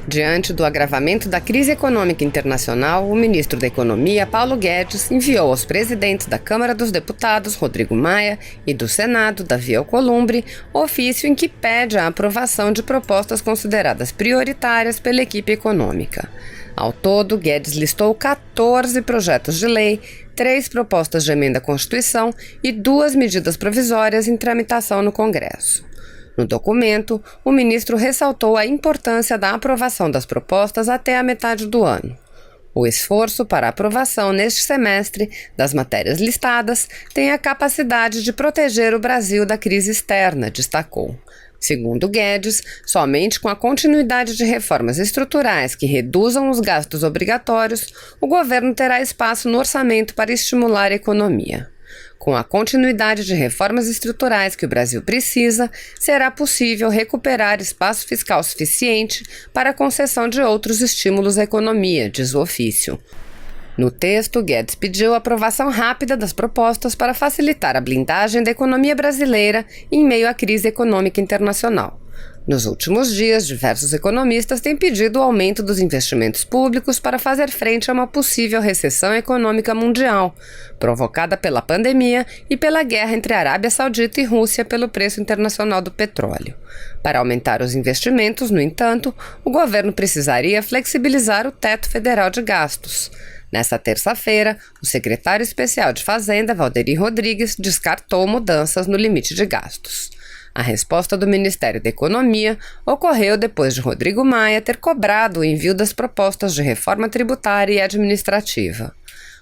Diante do agravamento da crise econômica internacional, o ministro da Economia, Paulo Guedes, enviou aos presidentes da Câmara dos Deputados, Rodrigo Maia, e do Senado, Davi Alcolumbre, ofício em que pede a aprovação de propostas consideradas prioritárias pela equipe econômica. Ao todo, Guedes listou 14 projetos de lei, 3 propostas de emenda à Constituição e 2 medidas provisórias em tramitação no Congresso. No documento, o ministro ressaltou a importância da aprovação das propostas até a metade do ano. O esforço para a aprovação neste semestre das matérias listadas tem a capacidade de proteger o Brasil da crise externa, destacou. Segundo Guedes, somente com a continuidade de reformas estruturais que reduzam os gastos obrigatórios, o governo terá espaço no orçamento para estimular a economia. Com a continuidade de reformas estruturais que o Brasil precisa, será possível recuperar espaço fiscal suficiente para a concessão de outros estímulos à economia, diz o ofício. No texto, Guedes pediu a aprovação rápida das propostas para facilitar a blindagem da economia brasileira em meio à crise econômica internacional. Nos últimos dias, diversos economistas têm pedido o aumento dos investimentos públicos para fazer frente a uma possível recessão econômica mundial, provocada pela pandemia e pela guerra entre a Arábia Saudita e Rússia pelo preço internacional do petróleo. Para aumentar os investimentos, no entanto, o governo precisaria flexibilizar o teto federal de gastos. Nesta terça-feira, o secretário especial de Fazenda, Valderi Rodrigues, descartou mudanças no limite de gastos. A resposta do Ministério da Economia ocorreu depois de Rodrigo Maia ter cobrado o envio das propostas de reforma tributária e administrativa.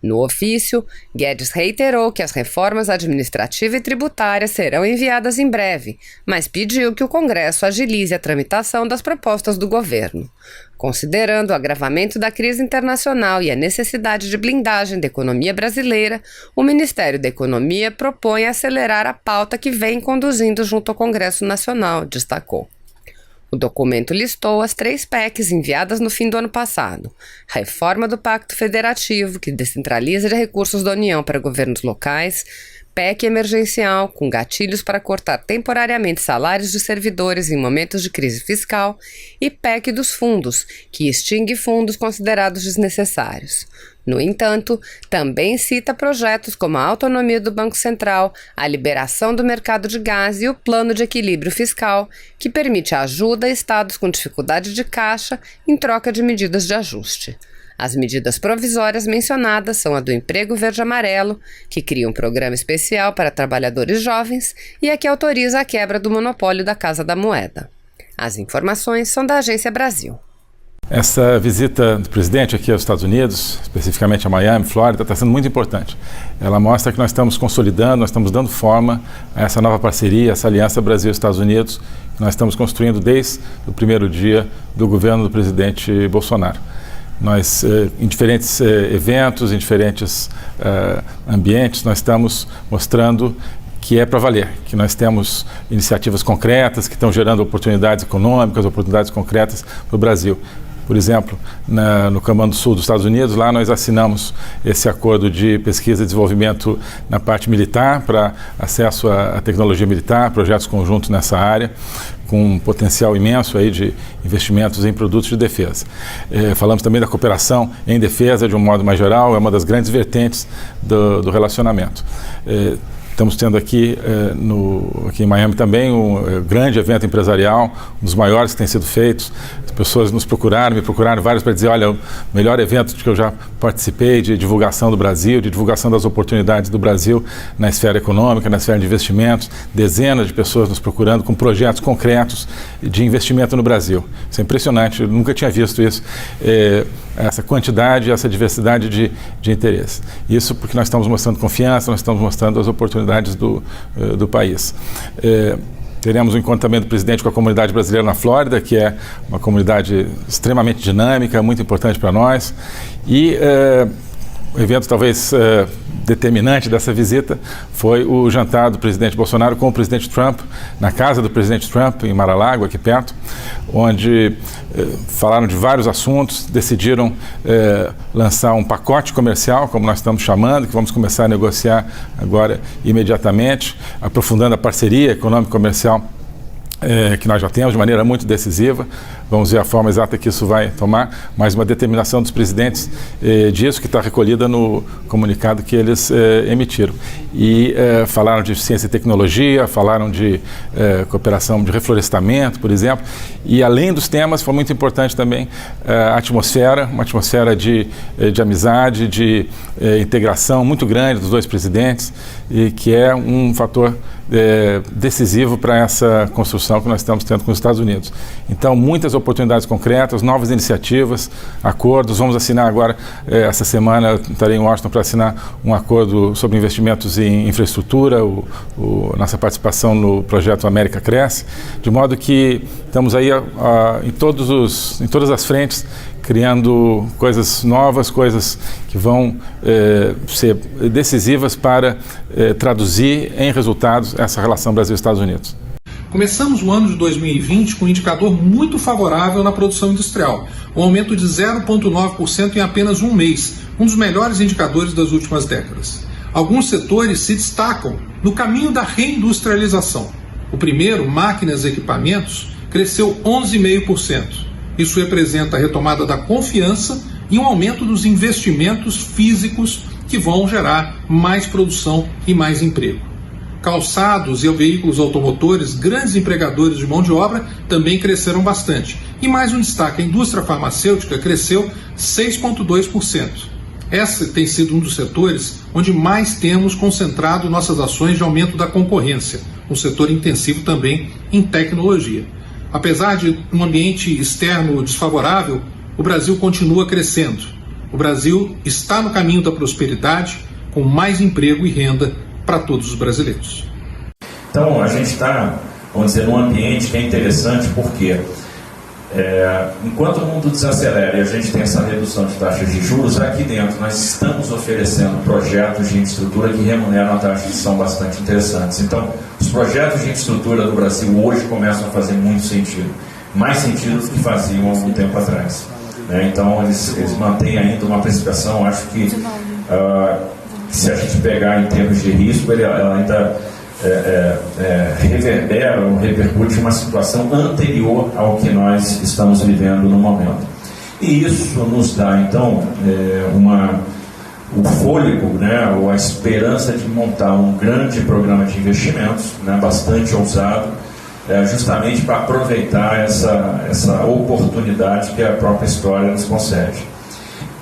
No ofício, Guedes reiterou que as reformas administrativa e tributária serão enviadas em breve, mas pediu que o Congresso agilize a tramitação das propostas do governo. Considerando o agravamento da crise internacional e a necessidade de blindagem da economia brasileira, o Ministério da Economia propõe acelerar a pauta que vem conduzindo junto ao Congresso Nacional, destacou. O documento listou as 3 PECs enviadas no fim do ano passado. Reforma do Pacto Federativo, que descentraliza recursos da União para governos locais, PEC emergencial, com gatilhos para cortar temporariamente salários de servidores em momentos de crise fiscal, e PEC dos fundos, que extingue fundos considerados desnecessários. No entanto, também cita projetos como a autonomia do Banco Central, a liberação do mercado de gás e o plano de equilíbrio fiscal, que permite ajuda a estados com dificuldade de caixa em troca de medidas de ajuste. As medidas provisórias mencionadas são a do Emprego Verde-Amarelo, que cria um programa especial para trabalhadores jovens, e a que autoriza a quebra do monopólio da Casa da Moeda. As informações são da Agência Brasil. Essa visita do presidente aqui aos Estados Unidos, especificamente a Miami, Flórida, está sendo muito importante. Ela mostra que nós estamos consolidando, nós estamos dando forma a essa nova parceria, essa aliança Brasil-Estados Unidos, que nós estamos construindo desde o primeiro dia do governo do presidente Bolsonaro. Nós, em diferentes eventos, em diferentes ambientes, nós estamos mostrando que é para valer, que nós temos iniciativas concretas que estão gerando oportunidades econômicas, oportunidades concretas para o Brasil. Por exemplo, no Comando Sul dos Estados Unidos, lá nós assinamos esse acordo de pesquisa e desenvolvimento na parte militar, para acesso à tecnologia militar, projetos conjuntos nessa área, com um potencial imenso aí de investimentos em produtos de defesa. Falamos também da cooperação em defesa, de um modo mais geral, é uma das grandes vertentes do relacionamento. Estamos tendo aqui em Miami também um grande evento empresarial, um dos maiores que tem sido feitos. As pessoas me procuraram vários para dizer, olha, o melhor evento que eu já participei de divulgação do Brasil, de divulgação das oportunidades do Brasil na esfera econômica, na esfera de investimentos. Dezenas de pessoas nos procurando com projetos concretos de investimento no Brasil. Isso é impressionante, eu nunca tinha visto isso. Essa quantidade, essa diversidade de interesse. Isso porque nós estamos mostrando confiança, nós estamos mostrando as oportunidades do país. Teremos um encontro também do presidente com a comunidade brasileira na Flórida, que é uma comunidade extremamente dinâmica, muito importante para nós. E o evento talvez determinante dessa visita foi o jantar do presidente Bolsonaro com o presidente Trump, na casa do presidente Trump, em Mar-a-Lago, aqui perto, onde falaram de vários assuntos, decidiram lançar um pacote comercial, como nós estamos chamando, que vamos começar a negociar agora imediatamente, aprofundando a parceria econômico-comercial que nós já temos de maneira muito decisiva. Vamos ver a forma exata que isso vai tomar, mas uma determinação dos presidentes disso, que está recolhida no comunicado que eles emitiram. E falaram de ciência e tecnologia, falaram de cooperação de reflorestamento, por exemplo, e além dos temas, foi muito importante também a atmosfera, uma atmosfera de amizade, de integração muito grande dos dois presidentes, e que é um fator decisivo para essa construção que nós estamos tendo com os Estados Unidos. Então, muitas oportunidades concretas, novas iniciativas, acordos. Vamos assinar agora, essa semana, estarei em Washington para assinar um acordo sobre investimentos em infraestrutura, nossa participação no projeto América Cresce, de modo que estamos aí em todas as frentes, criando coisas novas, coisas que vão ser decisivas para traduzir em resultados essa relação Brasil-Estados Unidos. Começamos o ano de 2020 com um indicador muito favorável na produção industrial, um aumento de 0,9% em apenas um mês, um dos melhores indicadores das últimas décadas. Alguns setores se destacam no caminho da reindustrialização. O primeiro, máquinas e equipamentos, cresceu 11,5%. Isso representa a retomada da confiança e um aumento dos investimentos físicos que vão gerar mais produção e mais emprego. Calçados e veículos automotores, grandes empregadores de mão de obra, também cresceram bastante. E mais um destaque, a indústria farmacêutica cresceu 6,2%. Esse tem sido um dos setores onde mais temos concentrado nossas ações de aumento da concorrência, um setor intensivo também em tecnologia. Apesar de um ambiente externo desfavorável, o Brasil continua crescendo. O Brasil está no caminho da prosperidade, com mais emprego e renda para todos os brasileiros. Então, a gente está, vamos dizer, num ambiente que é interessante porque, enquanto o mundo desacelera e a gente tem essa redução de taxas de juros, aqui dentro nós estamos oferecendo projetos de infraestrutura que remuneram a taxas que são bastante interessantes. Então, os projetos de infraestrutura do Brasil hoje começam a fazer muito sentido, mais sentido do que faziam há algum tempo atrás. Então, eles mantêm ainda uma precificação, acho que se a gente pegar em termos de risco, ela ainda reverbera ou repercute uma situação anterior ao que nós estamos vivendo no momento. E isso nos dá, então, o fôlego, ou a esperança de montar um grande programa de investimentos, bastante ousado, justamente para aproveitar essa oportunidade que a própria história nos concede.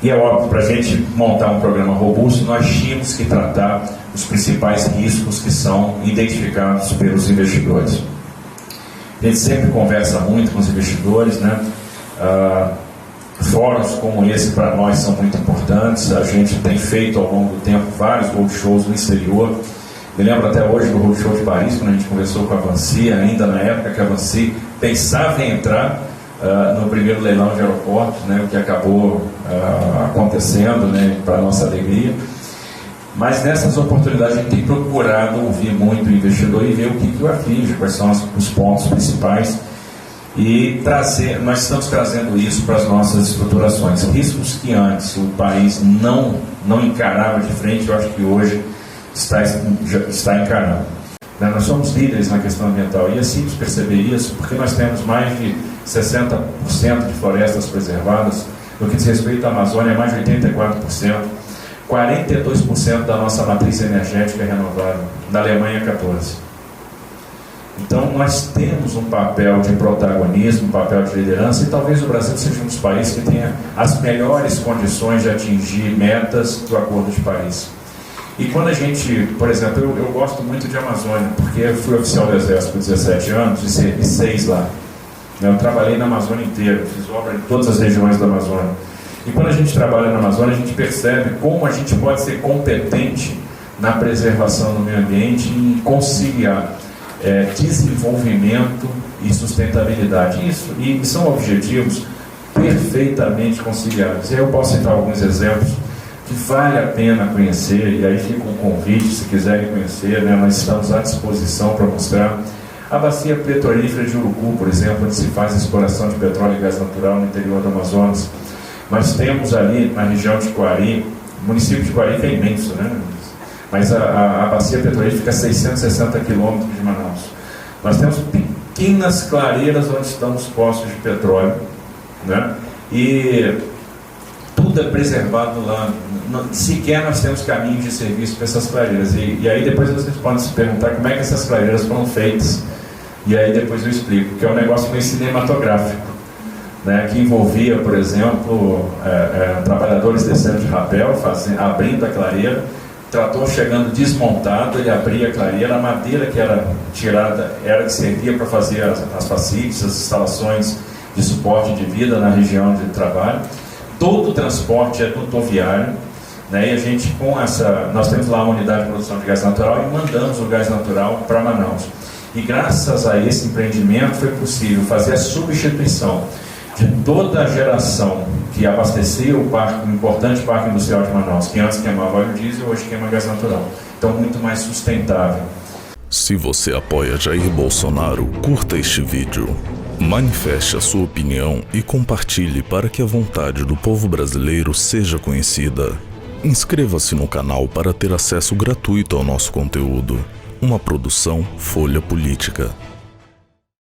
E é óbvio, para a gente montar um programa robusto, nós tínhamos que tratar os principais riscos que são identificados pelos investidores. A gente sempre conversa muito com os investidores, fóruns como esse para nós são muito importantes. A gente tem feito ao longo do tempo vários roadshows no exterior. Me lembro até hoje do roadshow de Paris, quando a gente conversou com a Vinci, ainda na época que a Vinci pensava em entrar no primeiro leilão de aeroportos, o que acabou acontecendo, para a nossa alegria. Mas nessas oportunidades a gente tem procurado ouvir muito o investidor e ver o que o aflige, quais são os pontos principais, e nós estamos trazendo isso para as nossas estruturações. Riscos que antes o país não encarava de frente, eu acho que hoje está encarando. Nós somos líderes na questão ambiental e é simples perceber isso, porque nós temos mais de 60% de florestas preservadas. No que diz respeito à Amazônia, mais de 84%, 42% da nossa matriz energética é renovável, na Alemanha 14%. Então nós temos um papel de protagonismo, um papel de liderança, e talvez o Brasil seja um dos países que tenha as melhores condições de atingir metas do Acordo de Paris. E quando a gente, por exemplo, eu gosto muito de Amazônia, porque eu fui oficial do Exército por 17 anos e servi 6 lá. Eu trabalhei na Amazônia inteira, fiz obra em todas as regiões da Amazônia. E quando a gente trabalha na Amazônia, a gente percebe como a gente pode ser competente na preservação do meio ambiente e conciliar desenvolvimento e sustentabilidade. E são objetivos perfeitamente conciliáveis. E aí eu posso citar alguns exemplos que vale a pena conhecer, e aí fica um convite, se quiserem conhecer, nós estamos à disposição para mostrar. A bacia petrolífera de Urucu, por exemplo, onde se faz a exploração de petróleo e gás natural no interior do Amazonas. Nós temos ali na região de Coari, o município de Coari que é imenso, mas a bacia petrolífera fica a 660 quilômetros de Manaus. Nós temos pequenas clareiras onde estão os poços de petróleo, né? E tudo é preservado lá. Sequer nós temos caminhos de serviço para essas clareiras. E aí depois vocês podem se perguntar como é que essas clareiras foram feitas. E aí depois eu explico, que é um negócio meio cinematográfico, né, que envolvia, por exemplo, trabalhadores descendo de rapel, abrindo a clareira, trator chegando desmontado, ele abria a clareira, a madeira que era tirada era que servia para fazer as facilities, as instalações de suporte de vida na região de trabalho. Todo o transporte é rodoviário, né, e a gente nós temos lá uma unidade de produção de gás natural e mandamos o gás natural para Manaus. E graças a esse empreendimento foi possível fazer a substituição de toda a geração que abastecia o importante parque industrial de Manaus, que antes queimava óleo diesel, hoje queima gás natural. Então, muito mais sustentável. Se você apoia Jair Bolsonaro, curta este vídeo, manifeste a sua opinião e compartilhe para que a vontade do povo brasileiro seja conhecida. Inscreva-se no canal para ter acesso gratuito ao nosso conteúdo. Uma produção Folha Política.